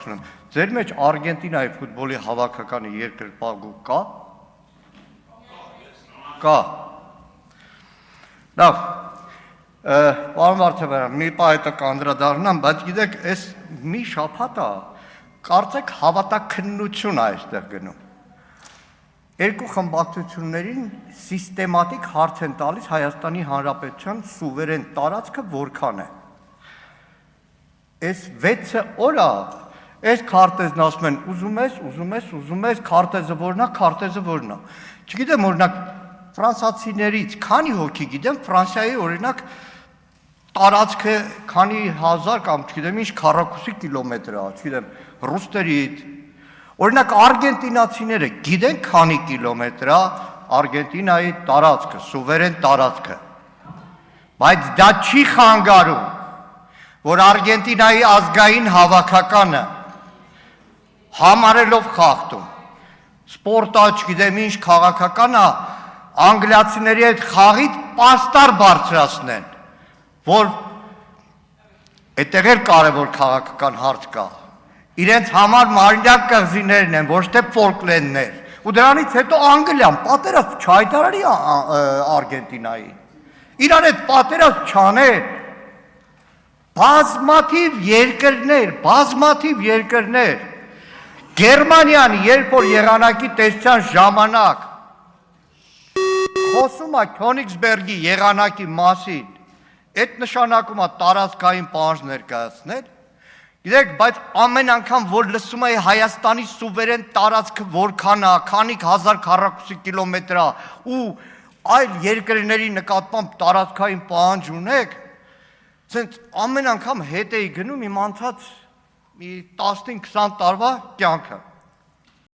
Ձեր մեջ Արգենտինայի ֆուտբոլի հավաքականի երկրպագու կա։ Կա։ Լավ։ Պարոն Վարդապետյան, մի պահ հետո կանդրադառնամ, բայց գիտեք, այս մի շաբաթ է, կարծեք հավատաքննություն է այստեղ գնում։ Երկու խմբակցություններին սիստեմատիկ հարց են տալիս Հայաստանի Հանրապետության սուվերեն տարածքը որքան է։ Այս 6 օր է, այս քարտեզն ասում են, ուզում ես, քարտեզը որն է։ Չգիտեմ, օրինակ, ֆրանսիացիներից քանի հոգի գիտեմ, Ֆրանսիայի օրինակ տարածքը քանի հազար կամ չգիտեմ ինչ քառակուսի կիլոմետր է, չգիտեմ, ռուսներից։ Օրինակ արգենտինացիները գիտեն քանի կիլոմետր է Արգենտինայի տարածքը, սուվերեն տարածքը։ Բայց դա չի խանգարում, որ Արգենտինայի ազգային հավաքականը համարելով խախտում, սպորտա, չգիտեմ ինչ քաղաքականը անգլիացիների հետ խաղից պաստար բարձրացնեն, որ այդտեղ էլ կարևոր քաղաքական հարց կա, իրենց համար մարմնյակ կղզիներն են, ոչ թե ֆոլկլենդներ, ու դրանից հետո Անգլիան պատերազմ չհայտարարի Արգենտինային, իրար հետ պատերազմ չաներ, բազմաթիվ երկրներ, Գերմանիան, երբ որ եղանակի տեսության ժամանակ խոսում է Քյոնիգսբերգի եղանակի մասին, այդ նշանակում է տարածքային պահանջ ներկայացնել, գիտեք, բայց ամեն անգամ, որ լսում է Հայաստանի սուվերեն տարածքը որքան է, քանի հազար քառակուսի կիլոմետր է, ու այլ երկրների նկատմամբ տարածքային պահանջ ունեք, ցենց ամեն անգամ հետ էի գնում իմ անցած 15-20 տարվա կյանքը։